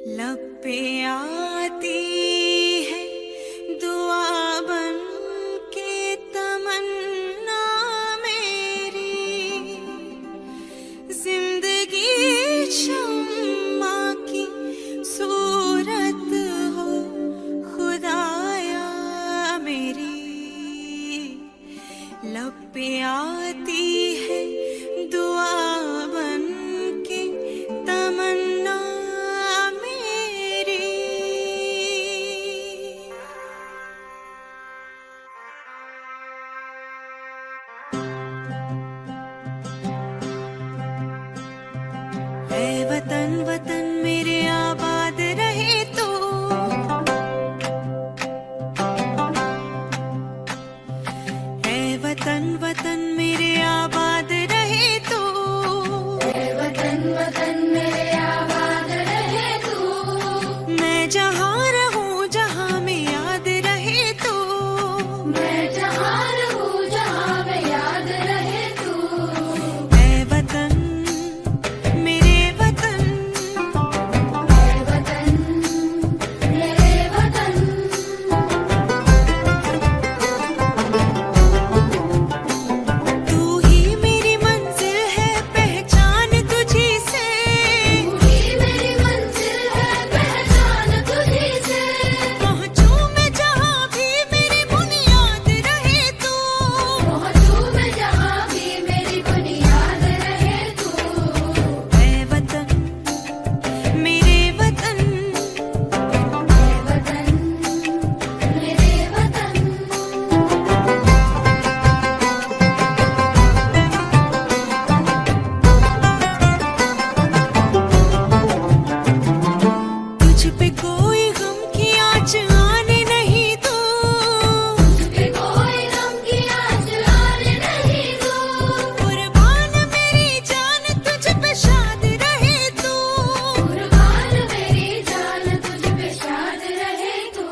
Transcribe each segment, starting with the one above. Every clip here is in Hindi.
लब पे आती है दुआ बन के तमन्ना मेरी, जिंदगी शम्मा की सूरत हो खुदाया मेरी। लब पे आती है दुआ बन के तमन्ना मेरी। ऐ वतन वतन मेरे आबाद रहे तू, ऐ वतन वतन मेरे आबाद रहे तू, ऐ वतन वतन मेरे आबाद रहे तू। मैं जहाँ रहूँ जहाँ में याद रहे तू, मैं जहाँ रहूँ जहाँ में याद रहे तू। ऐ वतन मेरे वतन, ऐ वतन मेरे वतन। तू ही मेरी मंजिल है पहचान तुझी से, तू ही मेरी मंजिल है पहचान तुझी से। पहुँचूं मैं जहाँ भी मेरी बुनियाद रहे तू, पहुँचूं मैं जहाँ भी मेरी बुनियाद रहे तू। ऐ वतन मेरे वतन, ऐ वतन मेरे वतन। तुझ पे कोई गम की आँच आने नहीं दूँ, तुझपे कोई गम की आँच आने नहीं दूँ। कुर्बान मेरी जान तुझ पे शाद रहे तू, कुर्बान मेरी जान तुझ पे शाद रहे तू।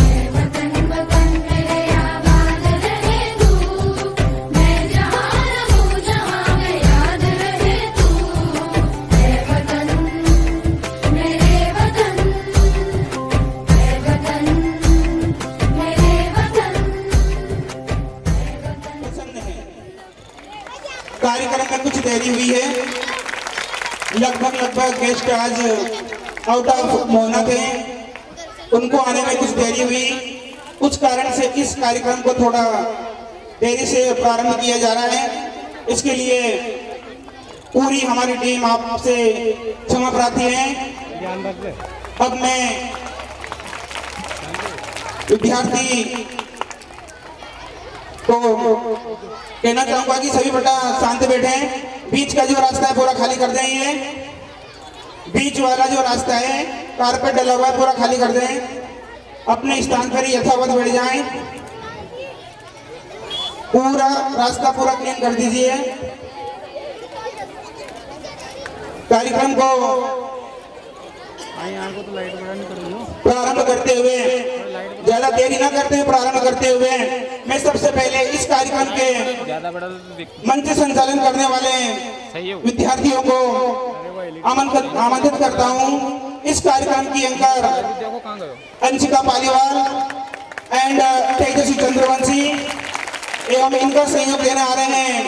ऐ वतन वतन मेरे आबाद रहे तू। मैं जहाँ रहूँ जहाँ में याद रहे तू। ऐ वतन मेरे वतन, ऐ वतन मेरे वतन, ऐ वतन। पसंद है। कार्यक्रम में कुछ देरी हुई है। लगभग गेस्ट आज आउट ऑफ मोहना थे, उनको आने में कुछ देरी हुई। कुछ कारण से इस कार्यक्रम को थोड़ा देरी से प्रारंभ किया जा रहा है। इसके लिए पूरी हमारी टीम आपसे क्षमा प्रार्थी है। अब मैं विद्यार्थी तो कहना चाहूंगा कि सभी बेटा शांत बैठे हैं। बीच का जो रास्ता है पूरा खाली कर दें। ये बीच वाला जो रास्ता है कारपेट डला हुआ है पूरा खाली कर दें। अपने स्थान पर ही यथावत बैठ जाएं। पूरा रास्ता पूरा क्लीन कर दीजिए। कार्यक्रम को प्रारंभ करते हुए ज्यादा देरी न करते हुए प्रारंभ करते हुए मैं सबसे पहले इस कार्यक्रम के मंच संचालन करने वाले विद्यार्थियों को आमंत्रित करता हूं। इस कार्यक्रम की एंकर अंशिका पालीवाल एंड तेजस्वी चंद्रवंशी एवं इनका सहयोग देने आ रहे हैं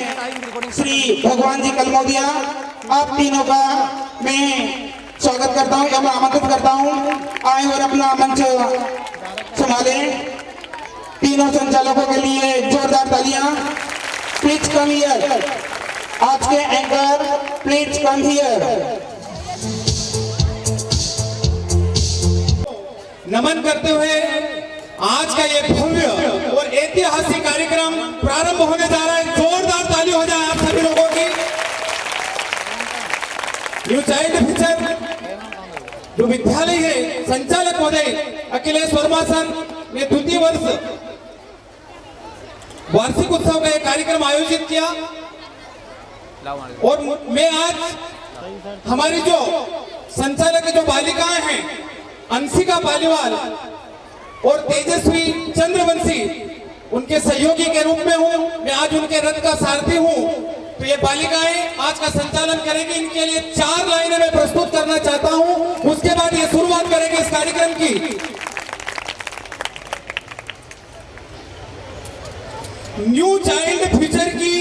श्री भगवान जी कलमोदिया। आप तीनों का मैं स्वागत करता हूं एवं आमंत्रित करता हूं आए और अपना मंच संभाले। तीनों संचालकों के लिए जोरदार तालियां। Please come here. आज के एंकर प्लीज कम हियर। नमन करते हुए आज का ये भव्य और ऐतिहासिक कार्यक्रम प्रारंभ होने जा रहा है। जोरदार ताली हो जाए आप सभी लोगों की। न्यू चाइल्ड फीचर जो विद्यालय है संचालक महोदय अखिलेश वर्मासन ने द्वितीय वर्ष वार्षिक उत्सव का एक कार्यक्रम आयोजित किया और मैं आज हमारी जो संचालक जो बालिकाएं हैं अंशिका पालीवाल और तेजस्वी चंद्रवंशी उनके सहयोगी के रूप में हूं। मैं आज उनके रथ का सारथी हूं। तो ये बालिकाएं आज का संचालन करेंगी। इनके लिए 4 लाइनें मैं प्रस्तुत करना चाहता हूं, उसके बाद ये शुरुआत करेंगे इस कार्यक्रम की। न्यू चाइल्ड फ्यूचर की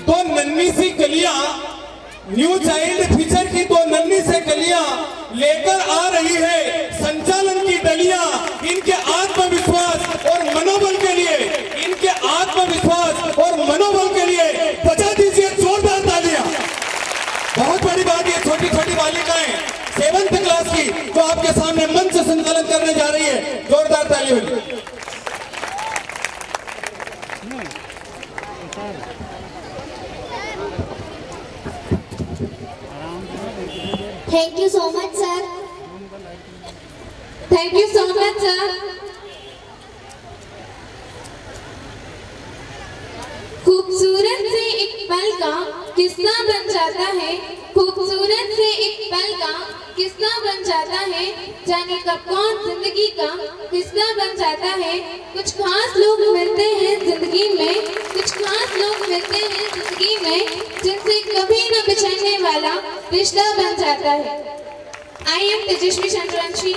2 नन्ही सी कलियां, न्यू चाइल्ड फ्यूचर की 2 नन्ही से कलियां लेकर आ रही है संचालन की डलियां। इनके आत्मविश्वास और मनोबल के लिए, इनके आत्मविश्वास और मनोबल के लिए बजा दीजिए जोरदार तालियां। बहुत बड़ी बात, ये छोटी छोटी बालिकाएं 7th क्लास की जो आपके सामने मंच संचालन करने जा रही है, जोरदार तालियां। Thank you so much, sir. Thank you so much, sir. खूबसूरत से एक पल का किस्सा बन जाता है, खूबसूरत से एक पल का किस्सा बन जाता है, जाने कब कौन जिंदगी का किस्सा बन जाता है। कुछ खास लोग मिलते हैं जिंदगी में, कुछ खास लोग मिलते हैं जिंदगी में, जिनसे कभी न बिछड़ने वाला रिश्ता बन जाता है। आई एम तेजस्वी चंद्रवंशी,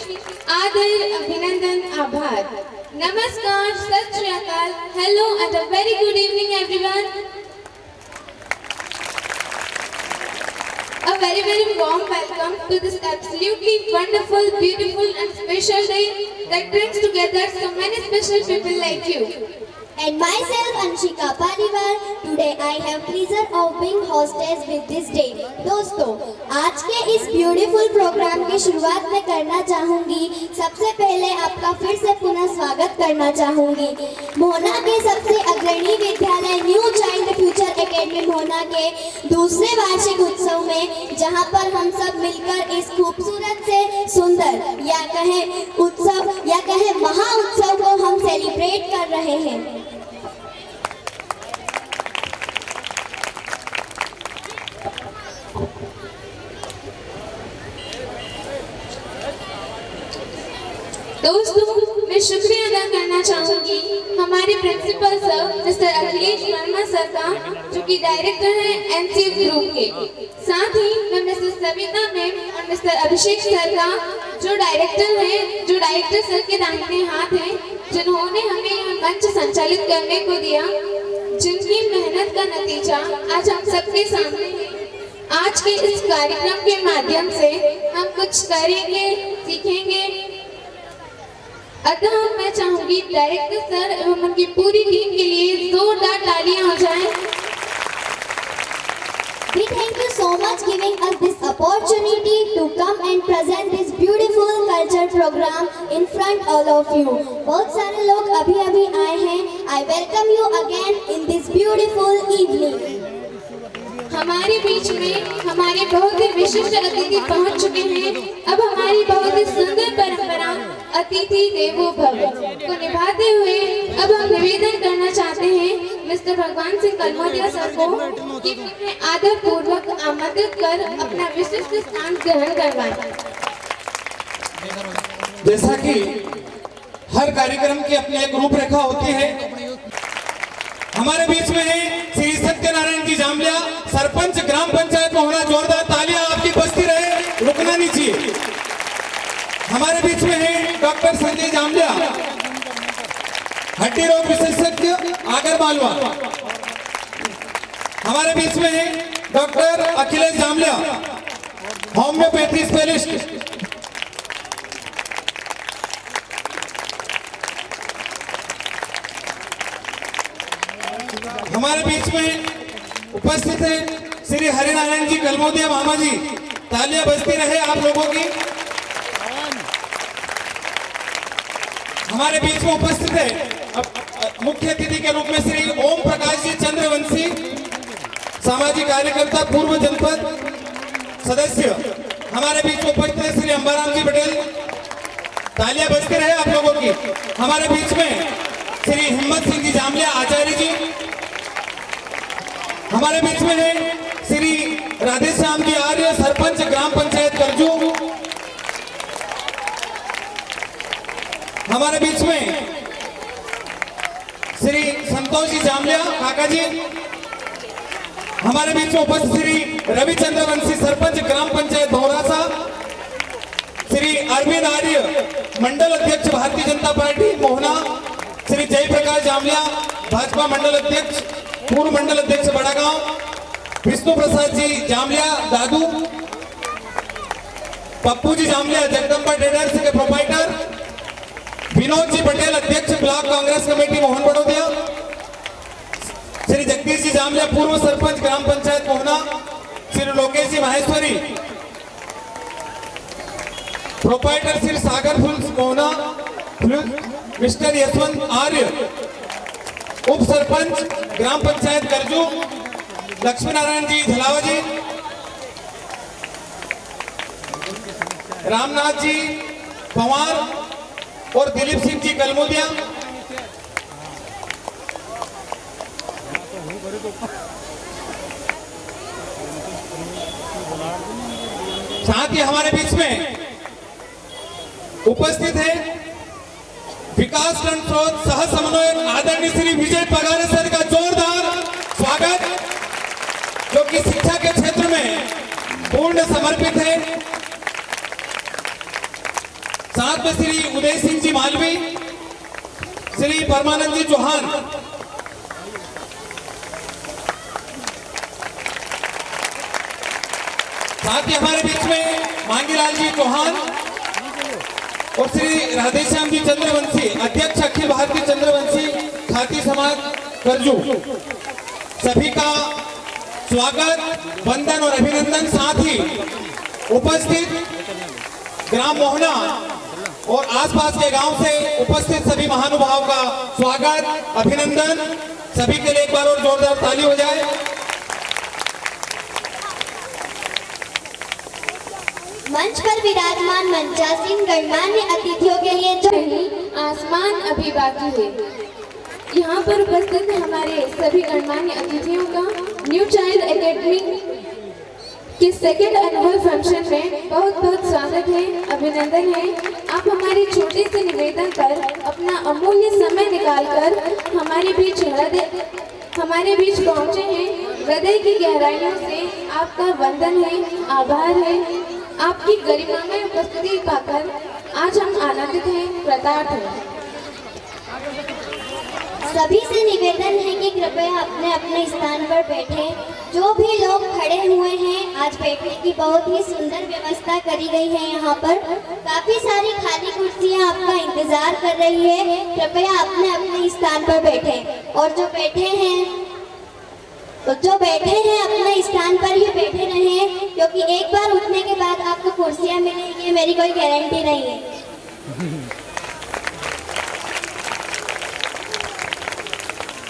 आदर, अभिनंदन, आभार, नमस्कार, सत श्री अकाल, hello and a very good evening everyone. A very warm welcome to this absolutely wonderful, beautiful and special day that brings together so many special people like you. And myself, Anshika Paliwal, today I have pleasure of being hostess with this day. दोस्तों, आज के इस ब्यूटीफुल प्रोग्राम की शुरुआत मैं करना चाहूँगी। सबसे पहले आपका फिर से पुनः स्वागत करना चाहूँगी। मोहना के सबसे अग्रणी विद्यालय new child future academy Mohana के दूसरे वार्षिक उत्सव में, जहाँ पर हम सब मिलकर इस खूबसूरत से सुंदर या कहें उत्सव या कहें महा उत्सव को हम सेलिब्रेट कर रहे हैं। दोस्तों, मैं शुक्रिया अदा करना चाहूँगी हमारे principal sir mister Akhilesh Verma sir का, जो कि डायरेक्टर हैं एनसीएफ ग्रुप के। साथ ही मैं मिसेस सविता मैम और मिस्टर अभिषेक सर का, जो डायरेक्टर हैं, जो डायरेक्टर सर के दाहिने हाथ हैं, जिन्होंने हमें यह मंच संचालित करने को दिया, जिनकी मेहनत का नतीजा आज हम सबके सामने है। आज के इस कार्यक्रम के माध्यम से हम कुछ करेंगे, सीखेंगे। अतः मैं चाहूंगी डायरेक्टर सर एवं उनकी पूरी टीम के लिए जोरदार तालियां हो जाएं। We thank you so much giving us this opportunity to come and present this beautiful culture program in front all of you. बहुत सारे लोग अभी आए हैं। I welcome you again in this beautiful evening. हमारे बीच में हमारे बहुत ही विशिष्ट अतिथि पहुंच चुके हैं। अब हमारी बहुत ही सुंदर परंपरा अतिथि देवो भव को निभाते हुए अब हम निवेदन करना चाहते हैं मिस्टर भगवान सिंह कलमोदिया सर को कि उन्हें आदर पूर्वक आमंत्रित कर अपना विशिष्ट स्थान ग्रहण करवाएं। जैसा कि हर कार्यक्रम की अपनी एक रूपरेखा होती है, हमारे बीच में है श्री सत्यनारायण जी जामलिया, सरपंच ग्राम पंचायत मोहना। जोरदार तालियां आपकी बजती रहे, रुकना नहीं चाहिए। हमारे बीच में है डॉक्टर संजय जामलिया, हड्डी रोग विशेषज्ञ आगरमालवा। हमारे बीच में है डॉक्टर अखिलेश जामलिया, होम्योपैथी स्पेशलिस्ट। हमारे बीच में उपस्थित है श्री हरिनारायण जी कलमोदिया मामा जी। तालियां बजती रहे आप लोगों की। हमारे बीच में उपस्थित है मुख्य अतिथि के रूप में श्री ओम प्रकाश जी चंद्रवंशी, सामाजिक कार्यकर्ता, पूर्व जनपद सदस्य। हमारे बीच में उपस्थित है श्री अंबाराम जी पटेल। तालियां बजती रहे आप लोगों की। हमारे बीच में श्री हिम्मत सिंह जी जामलिया आचार्य जी। हमारे बीच में है श्री राधेश्याम जी आर्य, सरपंच ग्राम पंचायत करजू। हमारे बीच में श्री संतोष जी जामलिया काका जी। हमारे बीच में उपस्थित श्री रविचंद्र वंशी सरपंच ग्राम पंचायत धौरासा, श्री अरविंद आर्य मंडल अध्यक्ष भारतीय जनता पार्टी मोहना, श्री जयप्रकाश जामलिया भाजपा मंडल अध्यक्ष, पूर्व मंडल अध्यक्ष बड़ागांव, विष्णु प्रसाद जी जामलिया दादू, पप्पू जी जामलिया जगदम्बा ट्रेडर्स के प्रोपाइटर, विनोद जी पटेल अध्यक्ष ब्लॉक कांग्रेस कमेटी मोहन बड़ौदिया, श्री जगदीश जी जामलिया पूर्व सरपंच ग्राम पंचायत मोहना, श्री लोकेश जी माहेश्वरी प्रोपाइटर, श्री सागर फुल्स मोहना, मिस्टर यशवंत आर्य उप सरपंच ग्राम पंचायत करजू, लक्ष्मी नारायण जी झलावा जी, रामनाथ जी पवार और दिलीप सिंह जी कलमुदिया। साथ ही हमारे बीच में उपस्थित है विकास खंड स्रोत सह समन्वयक आदरणीय श्री विजय पगारे सर का जोरदार स्वागत, जो कि शिक्षा के क्षेत्र में पूर्ण समर्पित है। साथ में श्री उदय सिंह जी मालवी, श्री परमानंद जी चौहान, साथ ही हमारे बीच में मांगीलाल जी चौहान और श्री राधेश्याम जी चंद्रवंशी अध्यक्ष अखिल भारतीय चंद्रवंशी खाती समाज करजू। सभी का स्वागत, वंदन और अभिनंदन। साथ ही उपस्थित ग्राम मोहना और आसपास के गांव से उपस्थित सभी महानुभाव का स्वागत, अभिनंदन। सभी के लिए एक बार और जोरदार ताली हो जाए। मंच पर विराजमान मंचासीन गणमान्य अतिथियों के लिए जो आसमान अभी बाकी है। यहाँ पर उपस्थित हमारे सभी गणमान्य अतिथियों का न्यू चाइल्ड एकेडमी के सेकेंड एनुअल फंक्शन में बहुत बहुत स्वागत है, अभिनंदन है। आप हमारे छोटे से निवेदन पर अपना अमूल्य समय निकालकर हमारे बीच पहुँचे हैं। हृदय की गहराइयों से आपका वंदन है, आभार है। आपकी गरिमामय उपस्थिति पाकर आज हम आनंदित हैं, कृतार्थ हैं। सभी से निवेदन है कि कृपया अपने अपने स्थान पर बैठे। जो भी लोग खड़े हुए हैं, आज बैठने की बहुत ही सुंदर व्यवस्था करी गई है। यहाँ पर काफी सारी खाली कुर्सियाँ आपका इंतजार कर रही है। कृपया अपने अपने स्थान पर बैठे और जो बैठे हैं अपने स्थान पर ही बैठे रहें, क्योंकि एक बार उठने के बाद आपको कुर्सियाँ मिलेंगी, मेरी कोई गारंटी नहीं है।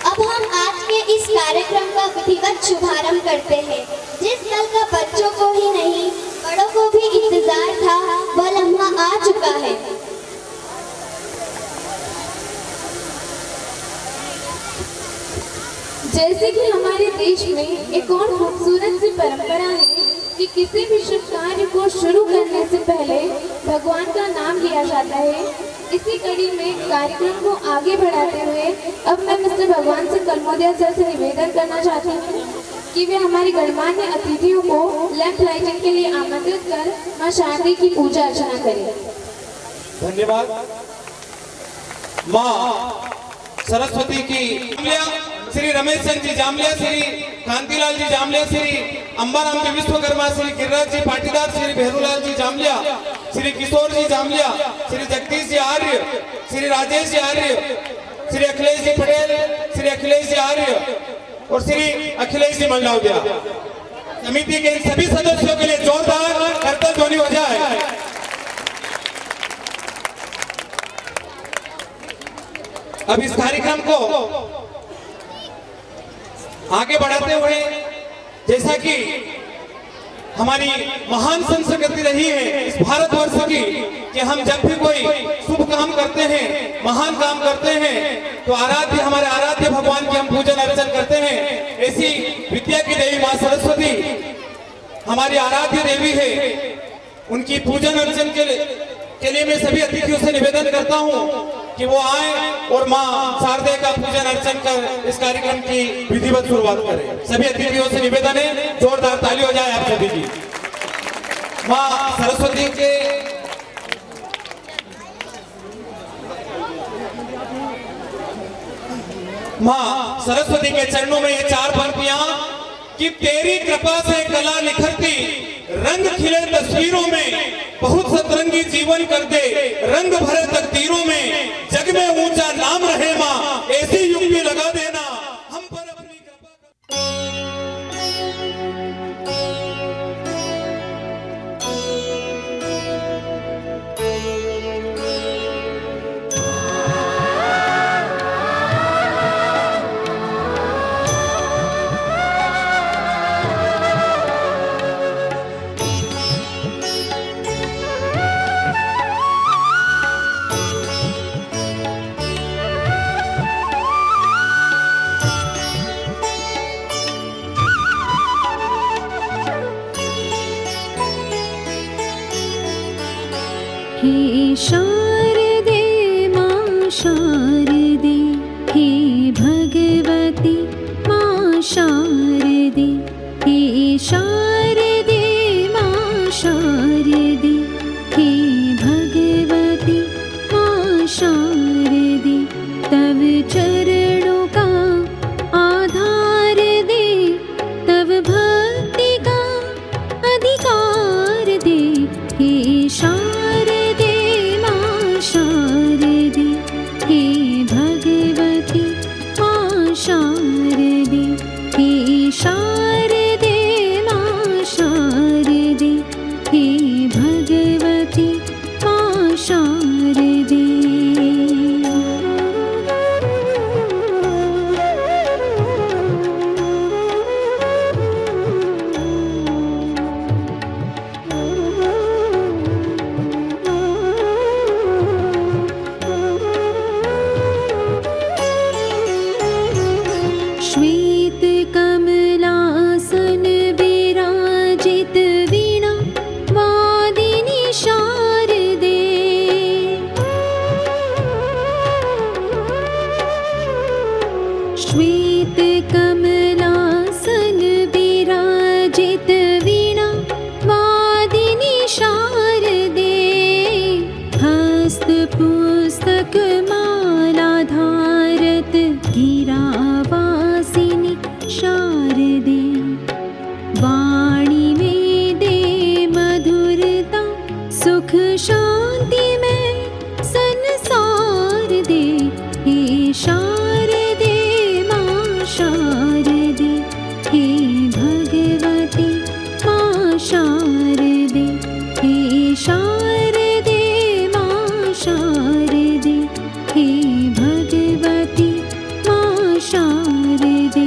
अब हम आज के इस कार्यक्रम का विधिवत शुभारंभ करते हैं। जिस पल का बच्चों को ही नहीं बड़ों को भी इंतजार था, वह लम्हा आ चुका है। जैसे कि हमारे देश में एक और खूबसूरत सी परंपरा है कि किसी भी शुभ कार्य को शुरू करने से पहले भगवान का नाम लिया जाता है। इसी कड़ी में कार्यक्रम को आगे बढ़ाते हुए अब मैं मिस्टर भगवान से कलमोदिया सर से निवेदन करना चाहती हूँ कि वे हमारे गणमान्य अतिथियों को लैंप लाइटिंग के लिए आमंत्रित कर मां शारदे की पूजा अर्चना करें। धन्यवाद। माँ सरस्वती की श्री रमेश चंद जी जामलिया, श्री कांतिलाल जी जामलिया, श्री अंबाराम जी विश्वकर्मा, श्री गिरिराज जी पाटीदार, श्री भेरूलाल जी जामलिया, श्री किशोर जी जामलिया, श्री जगदीश जी आर्य, श्री राजेश जी आर्य, श्री अखिलेश जी पटेल, श्री अखिलेश जी आर्य और श्री अखिलेश जी मंडलावदिया। समिति के सभी सदस्यों के लिए जोरदार करतल ध्वनि हो जाए। अब इस कार्यक्रम को आगे बढ़ाते हुए, जैसा कि हमारी महान संस्कृति रही है इस भारतवर्ष की कि हम जब भी कोई शुभ काम करते हैं, महान काम करते हैं, तो हमारे आराध्य भगवान की हम पूजन अर्चन करते हैं। ऐसी विद्या की देवी माँ सरस्वती हमारी आराध्य देवी है। उनकी पूजन अर्चन के लिए मैं सभी अतिथियों से निवेदन करता हूँ कि वो आए और माँ शारदे का पूजन अर्चन कर इस कार्यक्रम की विधिवत शुरुआत करें। सभी अतिथियों से निवेदन है, जोरदार ताली हो जाए आप सभी की। माँ सरस्वती के माँ सरस्वती के चरणों में ये 4 पंक्तियां कि तेरी कृपा से कला निखरती, रंग खिले तस्वीरों में, बहुत सतरंगी जीवन कर दे, रंग भरे तकदीरों में, जग में ऊंचा नाम रहे माँ, ऐसी युक्ति लगा देना हम पर अपनी कृपा। हे शारदे मां शारदे, हे भगवती मां शारदे, हे शारदे मां शारदे, हे भगवती मां शारदे, तव चरणों का आधार दे, तव भक्ति का अधिकार दे, हे शारदे मां शारदे, हे भगवती मां शारदे, हे शारदे मां शारदे, हे भगवती मां शारदे। श्वेत कमलासन विराजित वीणा वादिनी शारदे, श्वेत कमलासन विराजित वीणा वादिनी शारदे, हस्त पुस्तक माला धारत गिरावासिनी शारदे, वाणी में दे मधुरता, सुख शांति में संसार दे, हे शारदे मां शारदे, हे भगवती मां शारदे, हे शारदे मां शारदे, हे भगवती मां शारदे।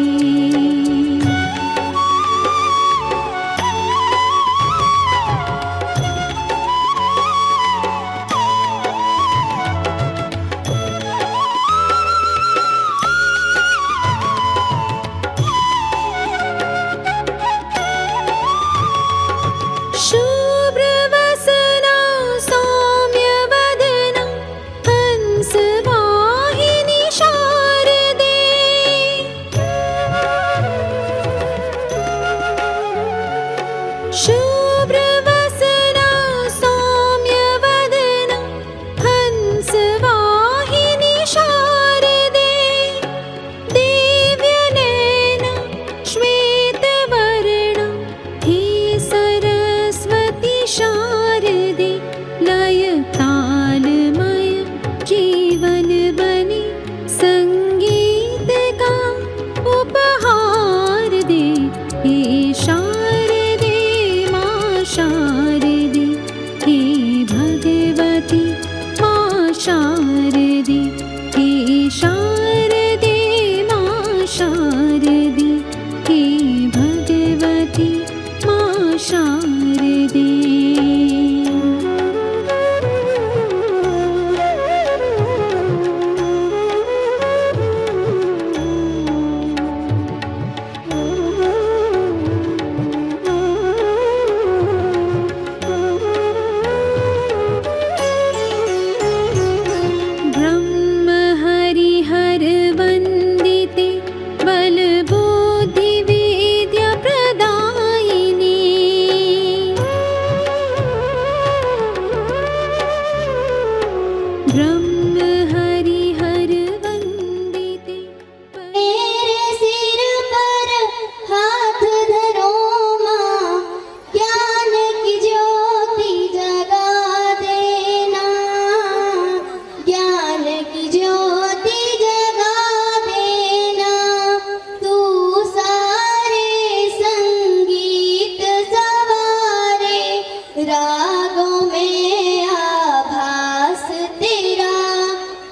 रागों में आभास तेरा,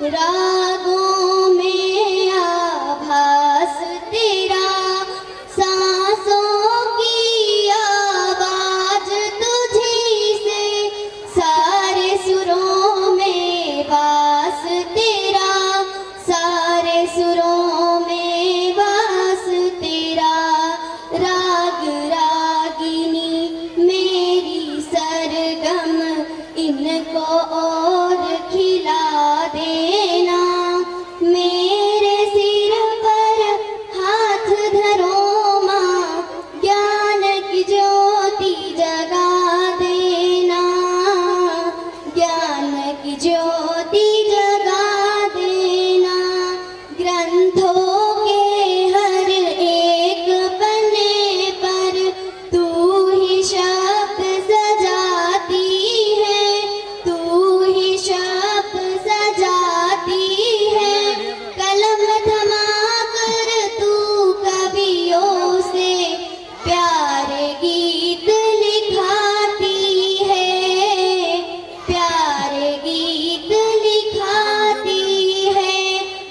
रागों में आभास तेरा, सांसों की आवाज तुझी से, सारे सुरों में वास तेरा, सारे सुरों में वास तेरा। राग रागिनी मेरी सरगम, इनको और खिला देना। मेरे सिर पर हाथ धरो माँ, ज्ञान की ज्योति जगा देना, ज्ञान की ज्योति जगा देना। ग्रंथों के हर एक पन्ने पर तू ही शब्द सजाती है, तू ही शब्द सजाती है। कलम थमा कर तू कवियों से प्यारे गीत लिखाती है, प्यारे गीत लिखाती है।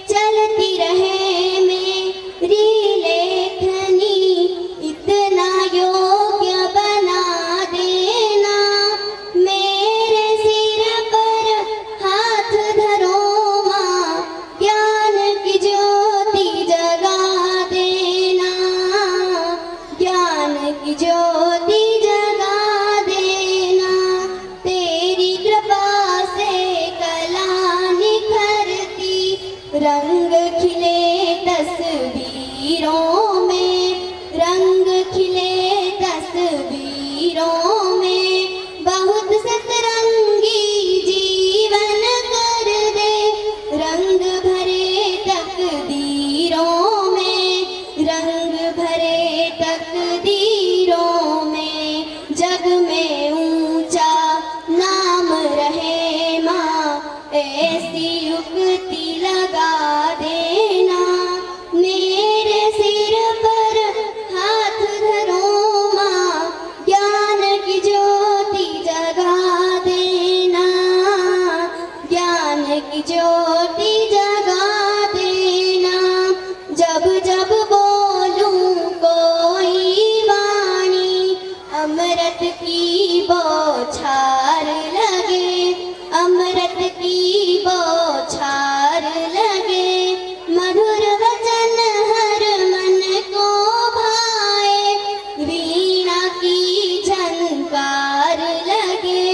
चलती रहे मेरी लेखनी, इतना योग्य बना देना। मेरे सिर पर हाथ धरो माँ, ज्ञान की ज्योति जगा देना, ज्ञान की ज्योति जगा देना। तेरी कृपा से कला निखरती, रंग खिले तस्वीरों में, रंग खिले तस्वीरों में। बहुत सतरंगी जीवन कर दे, रंग भरे तकदीरों में, रंग भरे तकदीरों में। जग में ऊंचा नाम रहे माँ, ऐसी युक्ति लगा देना। मेरे सिर पर हाथ धरो माँ, ज्ञान की ज्योति जगा देना, ज्ञान की ज्योति जगा देना। जब जब बोलूं कोई वाणी, अमृत की बौछार लगे, अमृत की बौछार लगे। मधुर वचन हर मन को भाए, वीणा की झनकार लगे,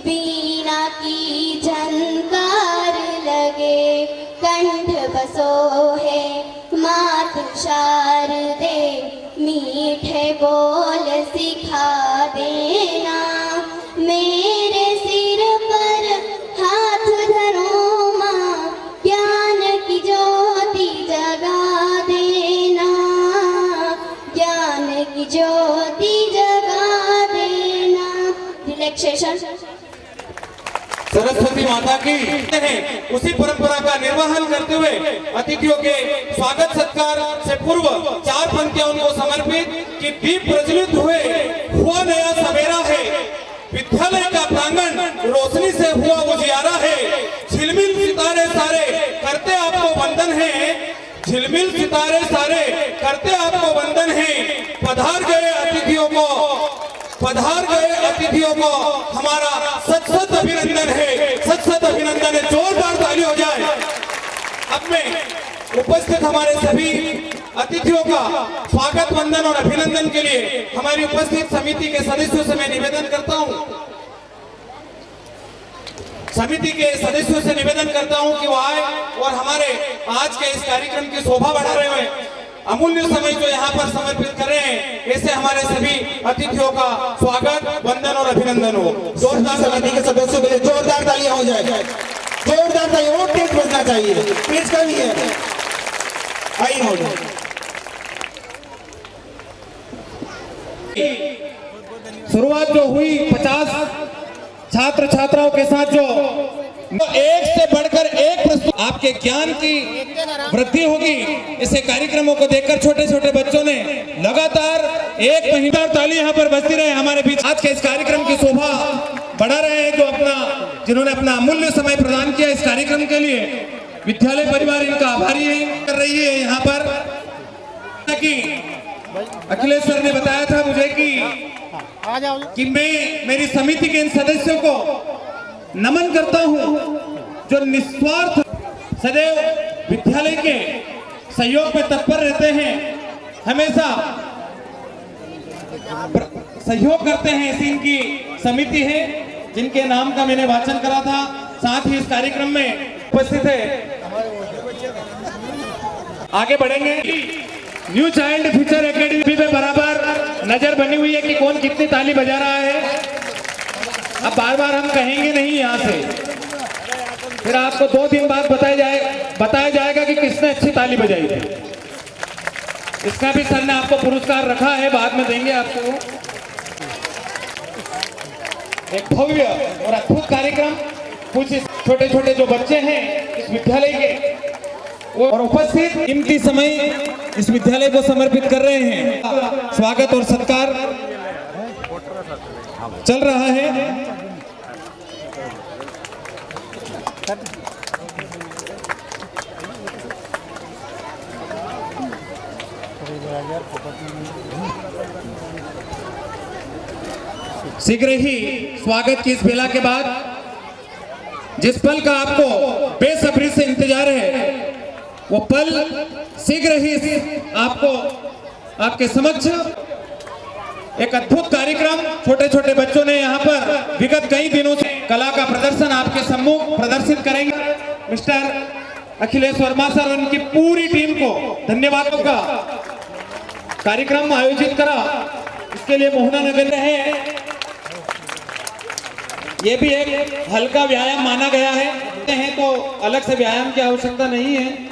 वीणा की झनकार लगे। कंठ बसो है मात शारदे, मीठे बोल सिखा देना। मेरे सिर पर हाथ धरो माँ, ज्ञान की ज्योति जगा देना, ज्ञान की ज्योति जगा देना। रिलैक्सेशन। सरस्वती माता की हैं, उसी परंपरा का निर्वहन करते हुए अतिथियों के स्वागत सत्कार से पूर्व 4 पंक्तियां उनको समर्पित कि दीप प्रज्वलित हुआ नया सवेरा है, विद्यालय का प्रांगण रोशनी से हुआ उजियारा है। झिलमिल सितारे सारे करते आपको वंदन है, झिलमिल सितारे सारे करते आपको वंदन है। पधार गए अतिथियों को, पधार गए अतिथियों को हमारा सत सत अभिनंदन है, सत सत अभिनंदन है। जोरदार ताली हो जाए। अब मैं उपस्थित हमारे सभी अतिथियों का स्वागत वंदन और अभिनंदन के लिए हमारी उपस्थित समिति के सदस्यों से मैं निवेदन करता हूं, समिति के सदस्यों से निवेदन करता हूं कि वो आए और हमारे आज के इस कार्यक्रम की शोभा बढ़ा रहे हुए अमूल्य समय जो यहाँ पर समर्पित कर रहे हैं, ऐसे हमारे सभी अतिथियों का स्वागत वंदन और अभिनंदन हो। जोरदार समिति के सदस्यों के लिए जोरदार तालियां हो जाए, जोरदार तालियां। और तेज बजना चाहिए, तेज का भी है। आइए महोदय। शुरुआत जो हुई 50 छात्र छात्राओं के साथ जो एक से बढ़कर एक प्रस्तुत आपके ज्ञान की वृद्धि होगी। इसे कार्यक्रमों को देखकर छोटे छोटे बच्चों ने लगातार एक महीना ताली यहाँ पर बजती रहे हमारे बीच। आज के इस कार्यक्रम की शोभा पढ़ा रहे हैं, जो जिन्होंने अपना अमूल्य समय प्रदान किया इस कार्यक्रम के लिए। विद्यालय परिवार इनका आभारी है। कर रही है यहाँ पर कि अखिलेश सर ने बताया था मुझे कि मैं मेरी समिति के इन सदस्यों को नमन करता हूँ जो निस्वार्थ सदैव विद्यालय के सहयोग में तत्पर रहते हैं, हमेशा सहयोग करते हैं। ऐसी इनकी समिति है जिनके नाम का मैंने वाचन करा था। साथ ही इस कार्यक्रम में उपस्थित है, आगे बढ़ेंगे। न्यू चाइल्ड फ्यूचर एकेडमी पे बराबर नजर बनी हुई है कि कौन कितनी ताली बजा रहा है। अब बार बार हम कहेंगे नहीं यहाँ से, फिर आपको 2 दिन बाद बताया जाएगा कि किसने अच्छी ताली बजाई थी। इसका भी सर ने आपको पुरस्कार रखा है, बाद में देंगे आपको। एक भव्य और अद्भुत कार्यक्रम कुछ छोटे छोटे जो बच्चे हैं इस विद्यालय के और उपस्थित कीमती समय इस विद्यालय को समर्पित कर रहे हैं। स्वागत और सत्कार चल रहा है। शीघ्र ही स्वागत की इस बेला के बाद जिस पल का आपको बेसब्री से इंतजार है, वो पल शीघ्र ही आपको आपके समक्ष एक अद्भुत कार्यक्रम छोटे छोटे बच्चों ने यहाँ पर विगत कई दिनों से कला का प्रदर्शन आपके सम्मुख प्रदर्शित करेंगे। मिस्टर अखिलेश वर्मा सर और उनकी पूरी टीम को धन्यवादों का कार्यक्रम आयोजित करा, इसके लिए मोहना नगर है। ये भी एक हल्का व्यायाम माना गया है तो अलग से व्यायाम की आवश्यकता नहीं है।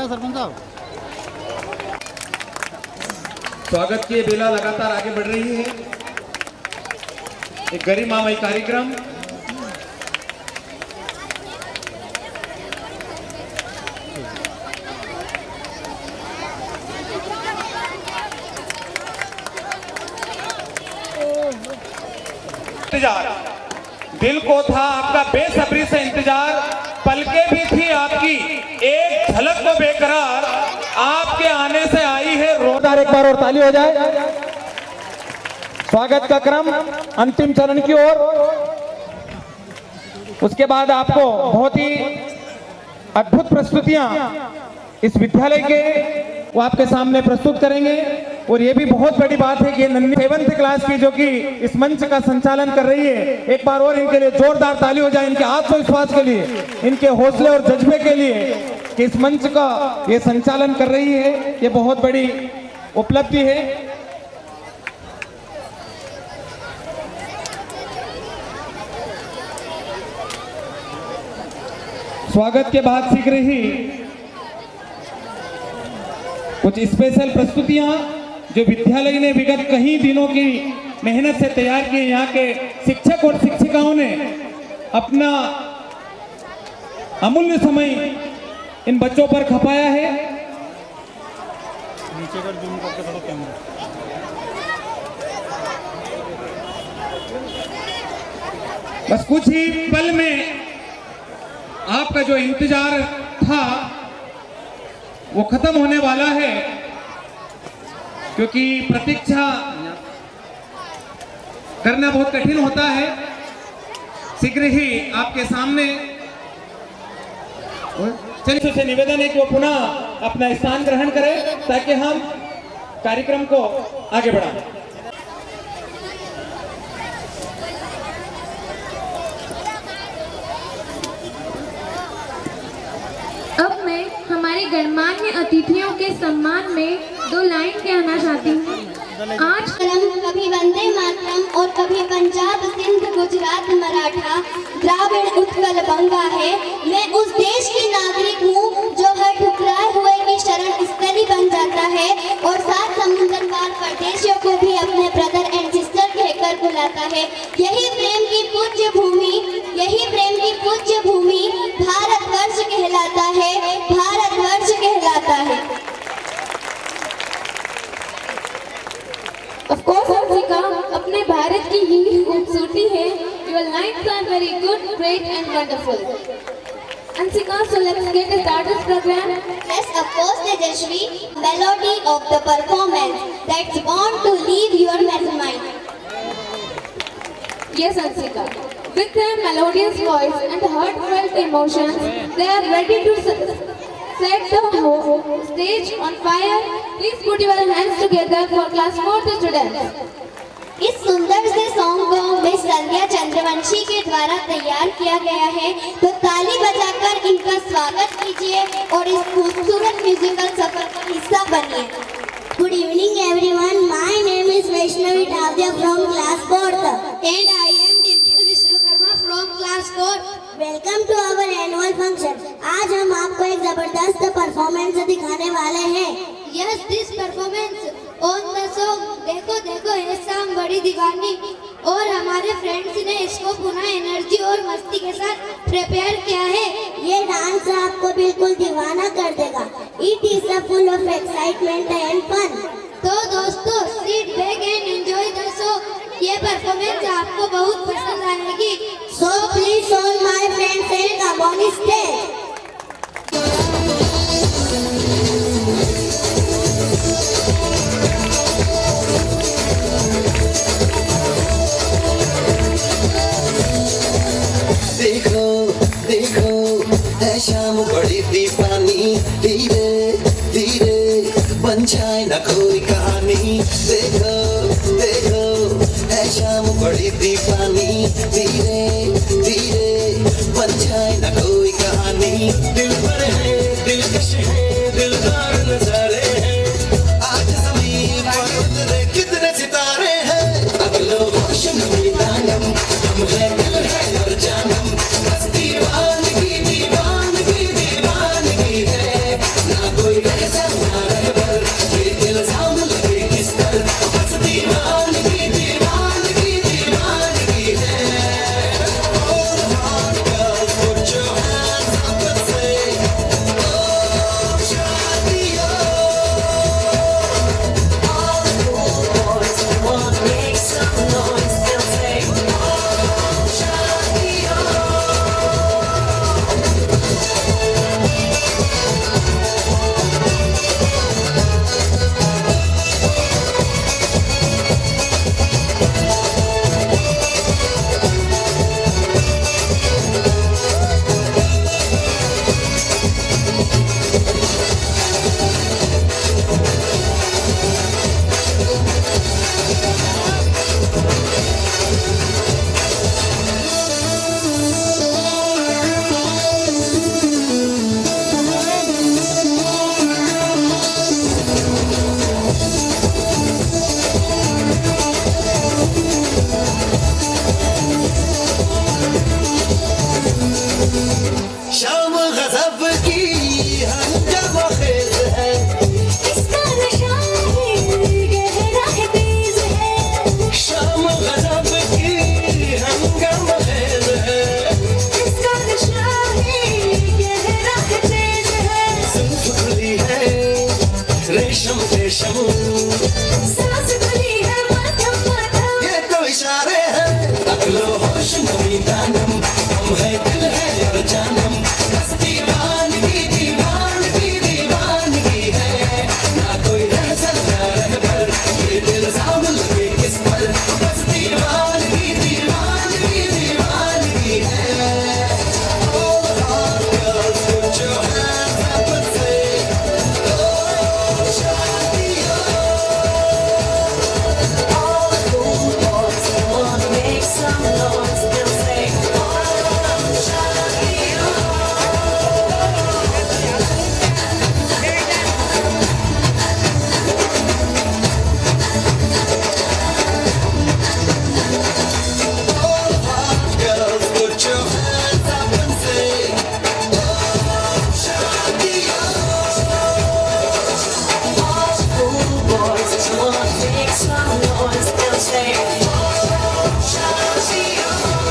सरपंच साहब, स्वागत की बेला लगातार आगे बढ़ रही है। एक गरिमामय कार्यक्रम इंतजार, दिल को था आपका बेसब्री से इंतजार, पलके भी थी आपकी एक झलक को बेकरार, आपके आने से आई है रोदार। एक बार और ताली हो जाए। स्वागत का क्रम अंतिम चरण की ओर। उसके बाद आपको बहुत ही अद्भुत प्रस्तुतियां इस विद्यालय के वो आपके सामने प्रस्तुत करेंगे। और ये भी बहुत बड़ी बात है कि 7th क्लास की जो कि इस मंच का संचालन कर रही है, एक बार और इनके लिए जोरदार ताली हो जाए, इनके आत्मविश्वास के लिए, इनके हौसले और जज्बे के लिए कि इस मंच का ये संचालन कर रही है। ये बहुत बड़ी उपलब्धि है। स्वागत के बाद शीघ्र ही कुछ स्पेशल प्रस्तुतियां जो विद्यालय ने विगत कई दिनों की मेहनत से तैयार की। यहाँ के शिक्षक और शिक्षिकाओं ने अपना अमूल्य समय इन बच्चों पर खपाया है। नीचे कर जूम करके थोड़ा कैमरा। बस कुछ ही पल में आपका जो इंतजार था वो खत्म होने वाला है, क्योंकि प्रतीक्षा करना बहुत कठिन होता है। शीघ्र ही आपके सामने चलिए से निवेदन है कि वो पुनः अपना स्थान ग्रहण करें ताकि हम कार्यक्रम को आगे बढ़ाएं। अब मैं हमारे गणमान्य अतिथियों के सम्मान में 2 लाइन कहना चाहती हूँ। आज कभी वंदे मातरम और कभी पंजाब सिंध गुजरात मराठा द्राविड़ उत्कल बंगा है। मैं उस देश की नागरिक हूँ जो हर ठुकराए हुए की शरण स्थली बन जाता है और 7 समुद्र पार परदेशियों को भी अपने ब्रदर एंड सिस्टर कहकर बुलाता है। यही की पूज्य भूमि, यही प्रेम की पूज्य भूमि भारतवर्ष कहलाता है, भारतवर्ष कहलाता है। Of course, अंशिका, अपने भारत की ही खूबसूरती है। Your lines are very good, great and wonderful. Anshika, so let's get started this program. Yes, of course, Tejasvi. Melody of the performance that's born to leave your mind. Yes, Anshika. With their melodious voice and heartfelt emotions, they are ready to set the whole stage on fire. Please put your hands together for class 4th students. इस सुंदर से सॉन्ग को मिस संध्या चंद्रवंशी के द्वारा तैयार किया गया है, तो ताली बजाकर इनका स्वागत कीजिए और इस खूबसूरत म्यूजिकल सफर का हिस्सा बनिए। Good evening everyone. My name is Vaishnavi Thavya from class 4th and I am Dimple Vishwakarma from class 4th. Welcome to our annual function. आज हम आपको एक जबरदस्त परफॉर्मेंस दिखाने वाले हैं। Yes, this performance on the song देखो देखो ये शाम बड़ी दीवानी, और हमारे फ्रेंड्स ने इसको पुनः एनर्जी और मस्ती के साथ प्रिपेयर किया है। ये डांस आपको बिल्कुल दीवाना कर देगा। It is a full of excitement and fun. तो दोस्तों, sit back and enjoy the show. ये परफॉर्मेंस आपको बहुत पसंद आएगी। So please all my friends and come on stage. देखो देखो है शाम बड़ी दीवानी, धीरे धीरे बन जाए ना कोई कहानी। देखो देखो है शाम बड़ी दीवानी, धीरे धीरे बन जाए ना कोई कहानी। दिल पर है दिलकश है दिलदार नजारे हैं, आज ज़मीन पर उतरे कितने सितारे हैं। अगलो होश में दानम हम है दिल है और जानम, बस दीवानगी दीवानगी दीवानगी है। ना कोई ऐसा ना रहबर ये इल्जाम लगे किस पर, बस दीवानगी दीवानगी दीवानगी है। All heart girls put your hands up and say oh शादियों। All the cool boys wanna make some noise, they'll say oh शादियों। शाम गज़ब की हंगामा खेज है, इसका नशा है गहरा है तेज है। शाम गज़ब की हंगामा खेज है। इसका नशा है गहरा है तेज है। जुल्फ खुली है रेशम रेशम, सांस खुली है माथम माथम। ये तो इशारे हैं। अगलो होश नमी दानम हम है दिल है और जानम, बस दीवानगी दीवानगी दीवानगी है। ना कोई रहसन ना रहबर ये इल्जाम लगे किस पर, बस दीवानगी दीवानगी दीवानगी है। All heart girls put your hands up and say oh शादियों। All the cool boys wanna make some noise, they'll say oh शादियों। All heart girls put your hands up and say oh शादियों। All the cool boys wanna make some noise, they'll say oh शादियों।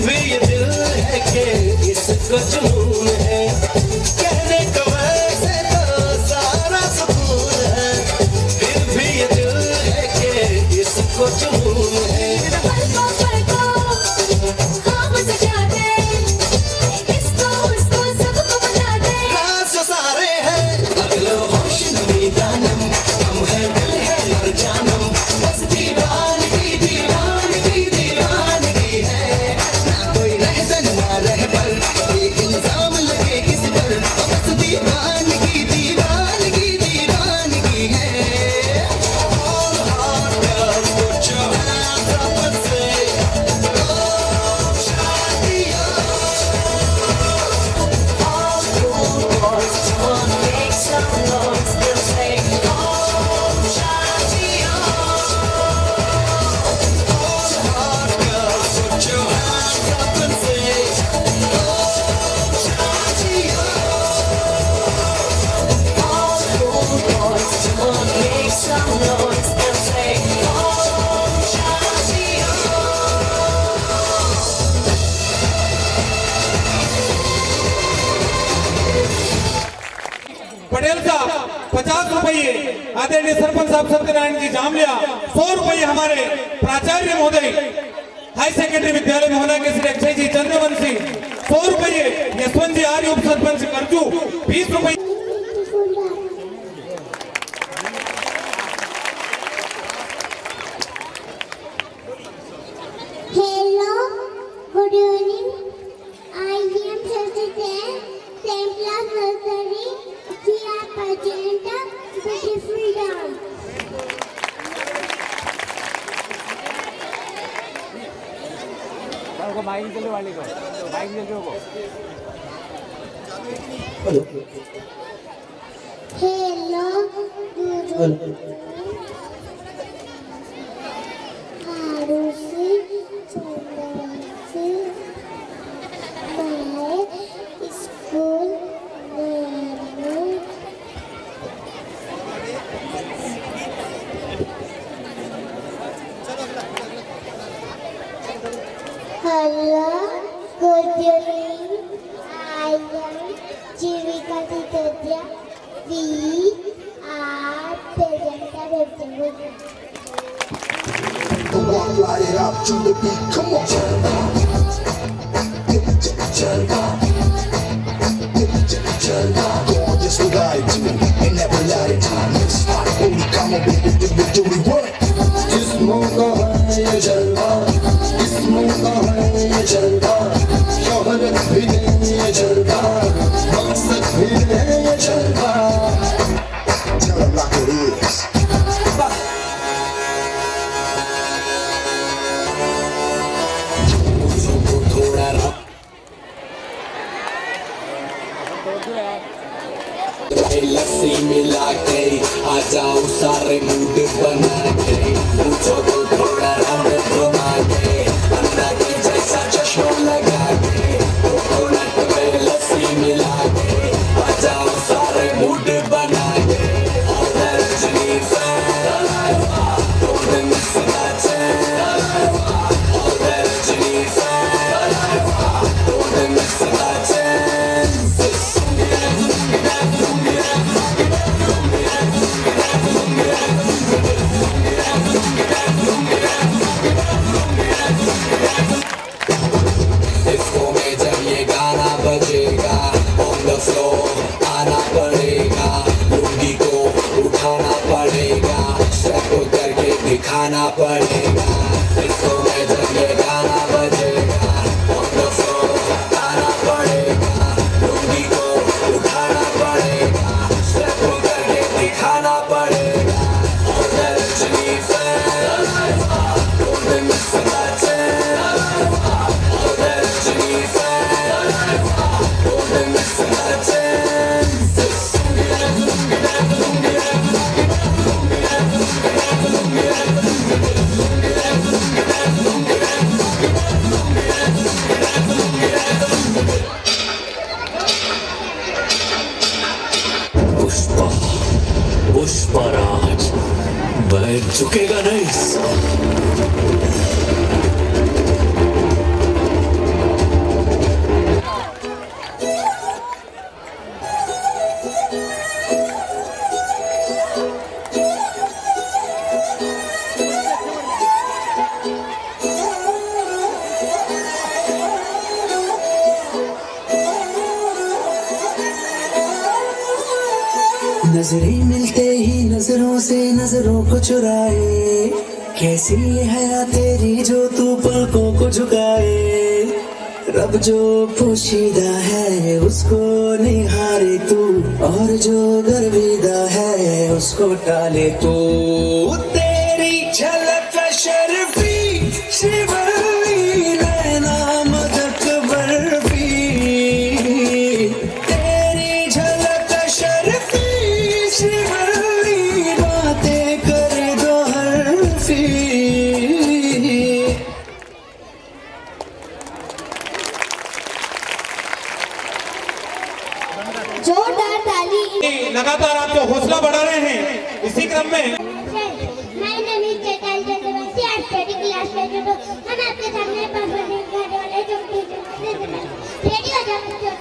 भी ये दिल है कि इसको जुनून है कहने को वैसे तो सारा सुकून है फिर भी ये दिल है कि इसको जुनून है खास जो सारे हैं अगलो होश नमी दानम हम है दिल है और जानम बस दीवानगी दीवानगी दीवानगी है ना कोई रहसन ना रह पर ये इल्जाम लगे किस पर बस दीवानगी दीवानगी दीवानगी है All hard girls put your hands up and say oh शादियाँ All cool boys come on make some noise they'll say oh शादियाँ All hard girls put your hands up and say oh शादियाँ All cool boys come on make some noise they'll say oh शादियाँ पटेल साहब 50 रुपये आदरणीय सरपंच साहब सत्यनारायण जी जामलिया 100 रुपये हमारे प्राचार्य महोदय हाई सेकेंडरी विद्यालय मोहना के श्री अक्षय जी चंद्रवंशी 100 रुपये यशवंत जी आर्य उप सरपंच करजू 20 रुपये Hello, good evening. I am Sasita, 10th class nursery. We are present a beautiful dance. Hello, good evening. Harusi, Chandansi, my school name. Hello, good evening. I am Jivika Titya. We are present at Reptile. One light it up to the beat. Come on, turn on. Turn on. Turn on. Go on, just what I do. And never let it do. Next time, only come on, baby, do we work? Just move on, you turn on. Just move on, you turn on. शोहरत भी नहीं ये चलता मकसद भी नहीं ये चलता Tell them like it is. लस्सी मिला के आ जाओ सारे मूड बना के पूछो तो थोड़ा रंग घुमा के अन्ना की जैसा चश्मा लगा के कोकोनट में लस्सी मिला के आ जाओ सारे मूड बना के और Rajni fan don't miss that chance और Rajni fan don't miss that chance इसको में जब ये गाना बजेगा on the floor आना पड़ेगा लुंगी को उठाना पड़ेगा स्टेप करके दिखाना पड़ेगा इसको में जब ये गाना बजेगा on the floor आना पड़ेगा लुंगी को उठाना पड़ेगा स्टेप करके दिखाना पड़ेगा और Rajni fan don't miss that chance और Rajni fan don't miss that chance Pushpa Pushparaj बैठ झुकेगा नहीं नजरें मिलते ही नजरों से नजरों को चुराए, कैसी ये हया तेरी जो तू पलकों को झुकाए। रब जो पोशीदा है उसको निहारे तू, और जो गर्विदा है उसको टाले तू। तेरी झलक शर्फी शिवली नैना मदक बर्फी, तेरी झलक शर्फी शिवली बातें कर दो हरफी। जोरदार ताली। लगातार आपको हौसला बढ़ा रहे हैं। इसी क्रम में My name is Chetal Chandravanshi. I study class 10 to। हम आपके सामने परफॉर्मेंस करने वाले हैं जो रेडी हो जाओ बच्चों।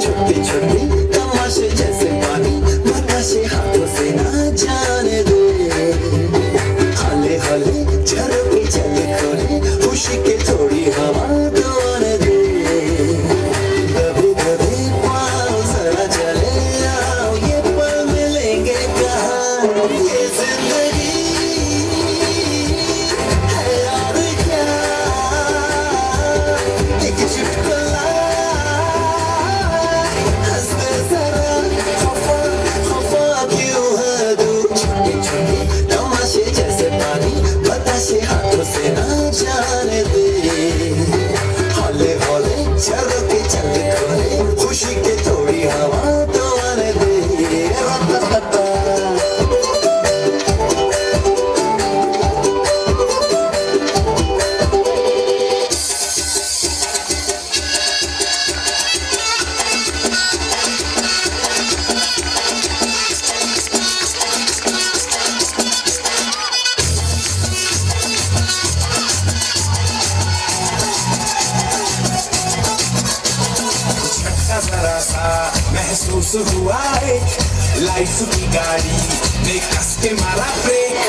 छोटी छोटी तमाशे जैसे पानी बताशे हाथों से ना जाने दे, हले हले झरोके चल खोले खुशी के थोड़ी हवा तो आने दे। दबे दबे पाँव जरा चले आओ, ये पल मिलेंगे कहाँ, ये जिंदगी है और क्या, एक चुटकुला हंसते जरा खफा खफा क्यों है दूर। छोटे छोटे तमाशे जैसे पानी बताशे हाथों से ना जाने दे, हौले हौले झरोके चल खोले खुशी के थोड़ी हवा तो आने दे। झटका जरा सा महसूस हुआ है, लाइफ की गाड़ी ने कस के मारा ब्रेक।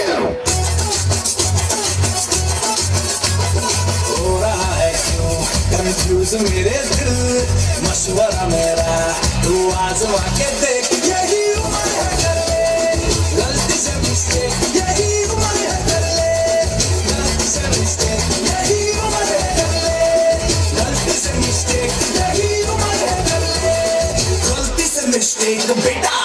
हो रहा है क्यों कंफ्यूज मेरे दिल, मशवरा मेरा तू आजमा के देख। यही उम्र है कर ले गलती से मिस्टेक, यही उम्र है कर ले गलती से मिस्टेक, यही उम्र है कर ले गलती से मिस्टेक, यही उम्र है कर ले गलती से मिस्टेक बेटा।